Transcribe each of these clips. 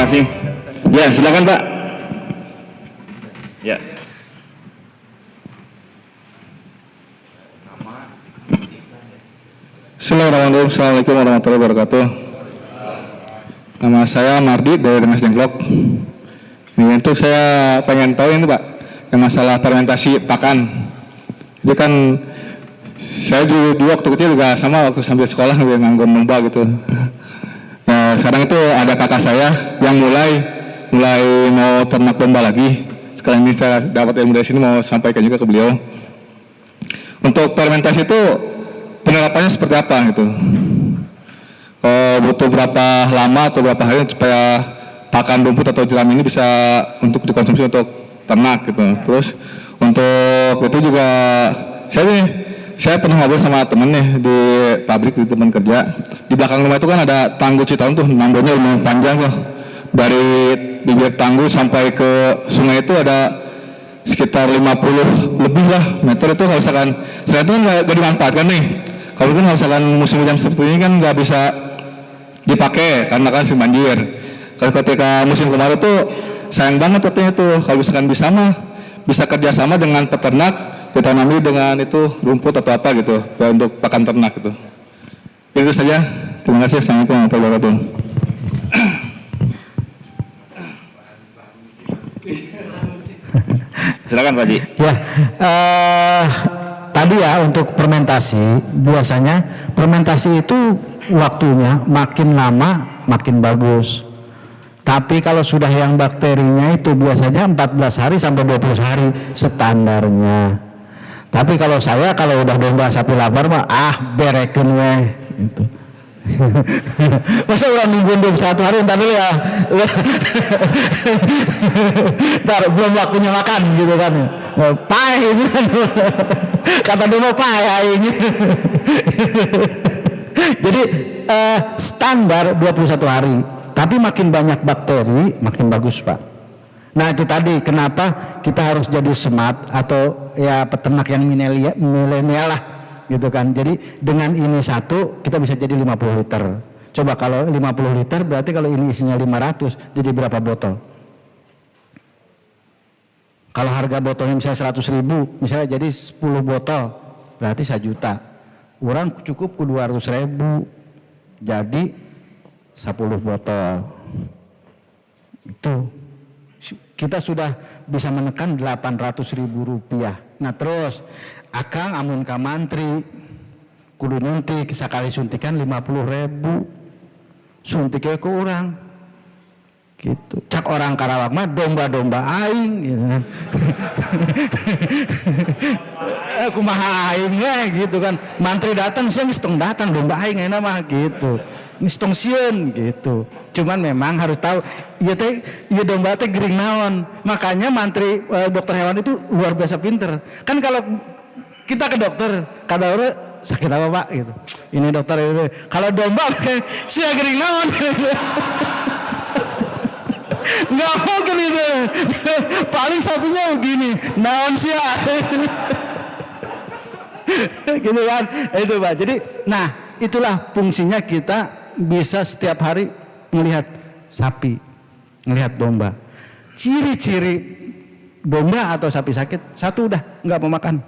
kasih. Ya, silakan Pak. Ya. Bismillahirrahmanirrahim. Assalamualaikum warahmatullahi wabarakatuh. Nama saya Mardi dari Rengas Dengklok. Ini untuk saya pengen tahu ini Pak, yang masalah fermentasi pakan. Jadi kan saya dulu waktu kecil juga sama, waktu sambil sekolah nganggur domba gitu. Nah, sekarang itu ada kakak saya yang mulai mau ternak domba lagi. Sekarang ini saya dapat ilmu dari sini, mau sampaikan juga ke beliau. Untuk fermentasi itu penerapannya seperti apa gitu? Butuh berapa lama atau berapa hari supaya pakan rumput atau jeram ini bisa untuk dikonsumsi untuk ternak gitu. Terus untuk itu juga saya pernah ngobrol sama temen nih di pabrik, di teman kerja. Di belakang rumah itu kan ada Tangguh Citarum tuh, nambahnya lumayan panjang tuh. Dari bibir Tangguh sampai ke sungai itu ada sekitar 50 lebih lah meter itu. Kalau misalkan selain itu kan nggak dimanfaatkan nih. Kalau kan misalkan musim hujan seperti ini kan nggak bisa dipakai karena kan sering banjir. Kalau ketika musim kemarau tuh sayang banget katanya tuh. Kalau misalkan bisa kerjasama dengan peternak, ditanami dengan itu rumput atau apa gitu ya, untuk pakan ternak itu. Itu saja. Terima kasih. Assalamualaikum warahmatullahi wabarakatuh. Silakan Pak Ji. Ya, tadi ya untuk fermentasi, biasanya fermentasi itu waktunya makin lama makin bagus. Tapi kalau sudah yang bakterinya itu biasanya 14 hari sampai 20 hari standarnya. Tapi kalau saya kalau udah domba sapi lapar mah bereken weh itu. Masa orang nungguin 21 hari ntar dulu ya. Ntar belum waktunya makan gitu kan. Pai gitu kan. Kata domba pai aing. Jadi standar 21 hari. Tapi makin banyak bakteri makin bagus Pak. Nah itu tadi kenapa kita harus jadi smart atau ya peternak yang milenial lah gitu kan. Jadi dengan ini satu kita bisa jadi 50 liter. Coba kalau 50 liter berarti kalau ini isinya 500 jadi berapa botol? Kalau harga botolnya misalnya 100.000, misalnya jadi 10 botol berarti 1 juta. Orang cukup ke 200.000 jadi 10 botol. Itu kita sudah bisa menekan 800.000 rupiah. Nah terus akang amun ka mantri kudu nyuntik sekali suntikan 50.000 suntiknya ke orang gitu. Cak orang Karawang mah domba-domba aing gitu kan. Kumaha aing gitu kan. Mantri datang sih ngistung datang domba aing enak mah gitu. Ngistung sieun gitu. Cuman memang harus tahu ieu domba teh gering naon. Makanya mantri dokter hewan itu luar biasa pinter. Kan kalau kita ke dokter, kata orang sakit apa Pak gitu. Ini dokter ini. Kalau domba sia gering naon. Nggak mungkin itu. Paling sapinya begini, naon sia. Gitu kan. Itu Pak. Jadi, nah itulah fungsinya kita bisa setiap hari melihat sapi, melihat domba. Ciri-ciri domba atau sapi sakit, satu udah nggak mau makan.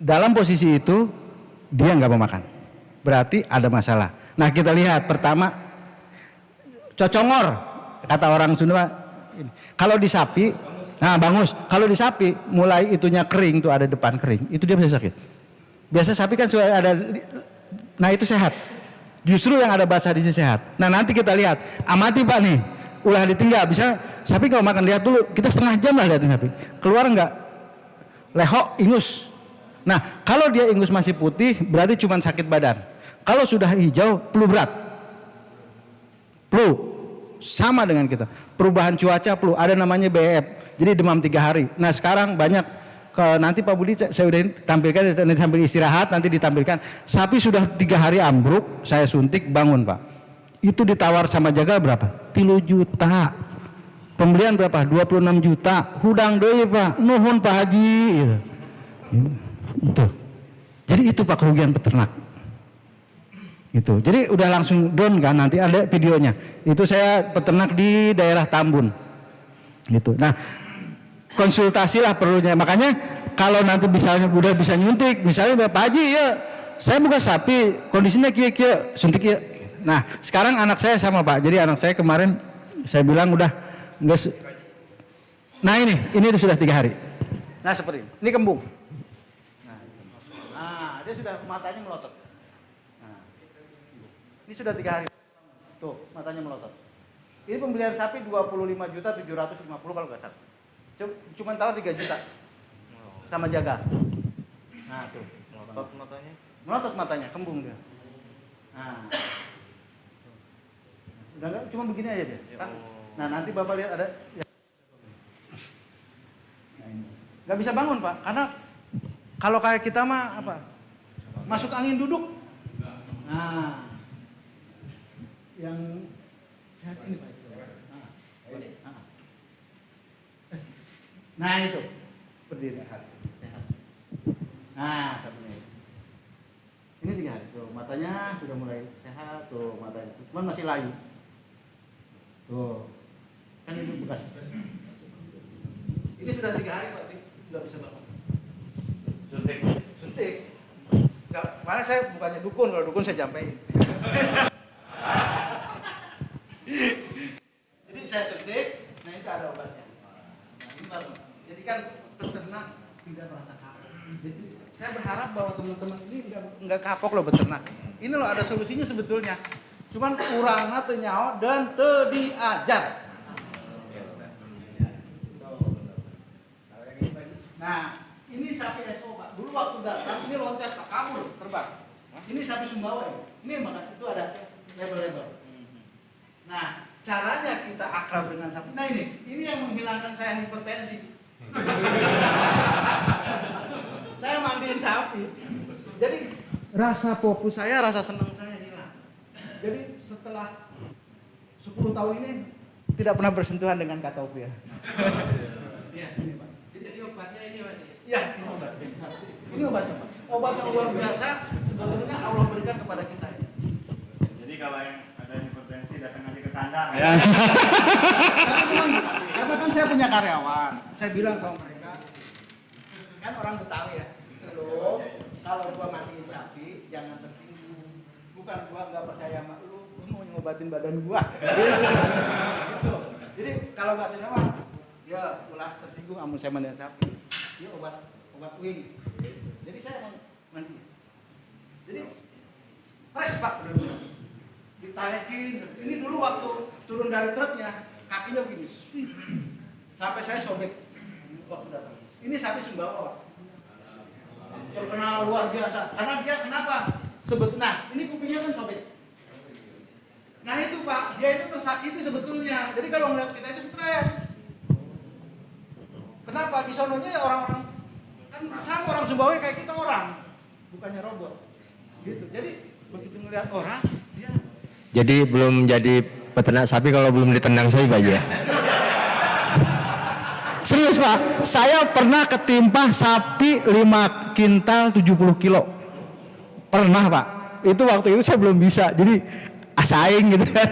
Dalam posisi itu dia nggak mau makan, berarti ada masalah. Nah kita lihat pertama cocongor, kata orang Sunda. Kalau di sapi, nah bangus. Kalau di sapi mulai itunya kering tuh ada depan kering, itu dia bisa sakit. Biasa sapi kan sudah ada. Nah itu sehat. Justru yang ada basah di sini sehat. Nah nanti kita lihat, amati Pak nih, ulah ditinggal. Bisa sapi kalau makan lihat dulu, kita setengah jam lah lihatin sapi. Keluar enggak? Lehok, ingus. Nah kalau dia ingus masih putih, berarti cuma sakit badan. Kalau sudah hijau, flu berat. Flu, sama dengan kita. Perubahan cuaca flu, ada namanya BF. Jadi demam 3 hari. Nah sekarang banyak. Nanti Pak Budi saya udah tampilkan sambil istirahat nanti ditampilkan sapi sudah 3 hari ambruk saya suntik bangun Pak itu ditawar sama jagal berapa 3 juta pembelian berapa 26 juta hudang deui Pak nuhun Pak Haji itu jadi itu Pak kerugian peternak Gitu. Jadi udah langsung down kan, nanti ada videonya. Itu saya peternak di daerah Tambun. Gitu. Nah, konsultasilah perlunya. Makanya kalau nanti misalnya udah bisa nyuntik, misalnya Pak Haji ya, saya buka sapi, kondisinya kia suntik ya. Nah, sekarang anak saya sama Pak. Jadi anak saya kemarin saya bilang udah enggak. Nah ini sudah 3 hari. Nah seperti ini kembung. Nah, dia sudah matanya melotot. Nah, ini sudah 3 hari. Tuh, matanya melotot. Ini pembelian sapi 25.750.000 kalau nggak salah. Cuma tawar 3 juta. Sama jaga. Nah, tuh. Melotot matanya. Melotot matanya, kembung dia. Nah. Udah enggak, cuma begini aja dia. Kan? Nah, nanti Bapak lihat ada ya. Nah, ini. Nggak bisa bangun, Pak. Karena kalau kayak kita mah apa? Masuk angin duduk. Nah. Yang sehat ini Pak. Nah, itu. Berdiri. Sehat. Nah, sapinya. Ini 3 hari. Tuh, matanya sudah mulai sehat. Tuh, matanya. Cuman masih layu. Tuh. Kan ini bekas. Ini sudah 3 hari, Pak. Nggak bisa bangun. Suntik. Nggak, mana saya bukannya dukun. Kalau dukun saya jampein. Jadi saya suntik. Nah, itu ada obatnya. Nah, ini baru. Jadi kan peternak tidak merasa kapok. Jadi saya berharap bahwa teman-teman ini enggak kapok loh beternak. Ini loh ada solusinya sebetulnya. Cuman kurangnya teu nyaho dan teu diajar. Nah, ini sapi SO Pak. Dulu waktu datang ini loncat Pak, kabur, terbang. Ini sapi Sumbawa. Ini makan itu ada label-label. Nah, caranya kita akrab dengan sapi. Nah ini yang menghilangkan saya hipertensi. Saya mandiin sapi. Jadi rasa fokus saya, rasa senang saya hilang. Jadi setelah 10 tahun ini tidak pernah bersentuhan dengan katopia. Iya, ini Pak. Jadi obatnya ini Pak. Iya, ini obatnya. Ini obatnya Pak. Obat yang luar biasa sebenarnya Allah berikan kepada kita. Jadi kalau yang ada hipertensi datang aja ke kandang. Ya. Karena kan saya punya karyawan, saya bilang sama mereka, kan orang Betawi ya, lo kalau gua mandiin sapi jangan tersinggung, bukan gua nggak percaya sama lu mau ngobatin badan gua. Gitu. Jadi kalau nggak senyawa, ya ulah tersinggung, amun saya mandiin sapi, dia obat wing. Jadi saya mandi. Jadi fresh Pak benar-benar. Ditayakin, ini dulu waktu turun dari truknya kakinya begini, sampai saya sobek waktu datang. Ini sapi Sumbawa Pak, terkenal luar biasa. Karena dia kenapa? Nah ini kupingnya kan sobek. Nah itu Pak, dia itu tersakiti sebetulnya. Jadi kalau melihat kita itu stres. Kenapa? Di sononya ya orang-orang kan sama orang Sumbawa kayak kita orang, bukannya robot. Gitu. Jadi begitu melihat orang, dia. Jadi belum jadi peternak sapi kalau belum ditendang saya Pak ya. Serius Pak, saya pernah ketimpa sapi 5 kintal 70 kilo. Pernah Pak. Itu waktu itu saya belum bisa. Jadi asaing gitu kan.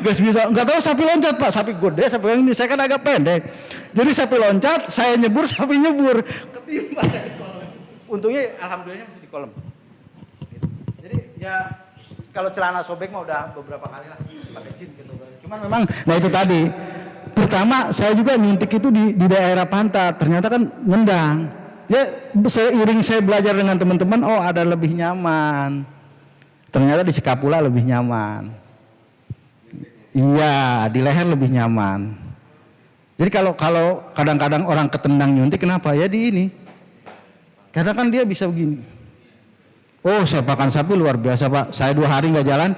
Gak bisa. Enggak tahu sapi loncat Pak, sapi gede, sapi yang ini saya kan agak pendek. Jadi sapi loncat, saya nyebur, sapi nyebur. Ketimpa saya di kolam. Untungnya alhamdulillah masih di kolam. Jadi ya kalau celana sobek mah udah beberapa kali lah pakai jin gitu. Cuman memang nah itu tadi. Pertama saya juga nyuntik itu di daerah pantat. Ternyata kan nendang. Ya seiring saya belajar dengan teman-teman, oh ada lebih nyaman. Ternyata di skapula lebih nyaman. Iya, di leher lebih nyaman. Jadi kalau kadang-kadang orang ketendang nyuntik kenapa? Ya di ini. Karena kan dia bisa begini. Oh, saya pakan sapi luar biasa Pak. Saya 2 hari nggak jalan.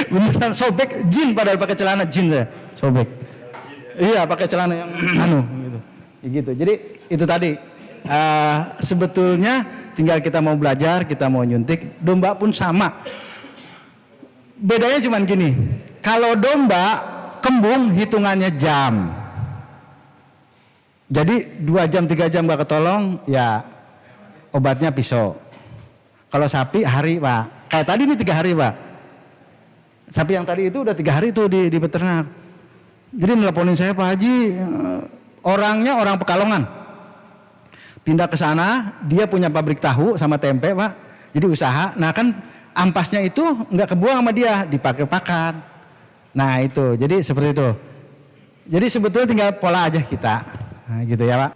Beneran sobek jin padahal pakai celana jin saya. Sobek. Iya, pakai celana yang gitu. Gitu. Jadi itu tadi sebetulnya tinggal kita mau belajar, kita mau nyuntik. Domba pun sama. Bedanya cuma gini. Kalau domba kembung hitungannya jam. Jadi 2 jam 3 jam gak ketolong ya obatnya pisau. Kalau sapi hari Pak. Kayak tadi ini 3 hari Pak. Sapi yang tadi itu udah 3 hari tuh di peternak. Jadi nelponin saya, Pak Haji, orangnya orang Pekalongan. Pindah ke sana, dia punya pabrik tahu sama tempe Pak. Jadi usaha. Nah kan ampasnya itu nggak kebuang sama dia, dipakai pakan. Nah itu, jadi seperti itu. Jadi sebetulnya tinggal pola aja kita. Nah, gitu ya Pak.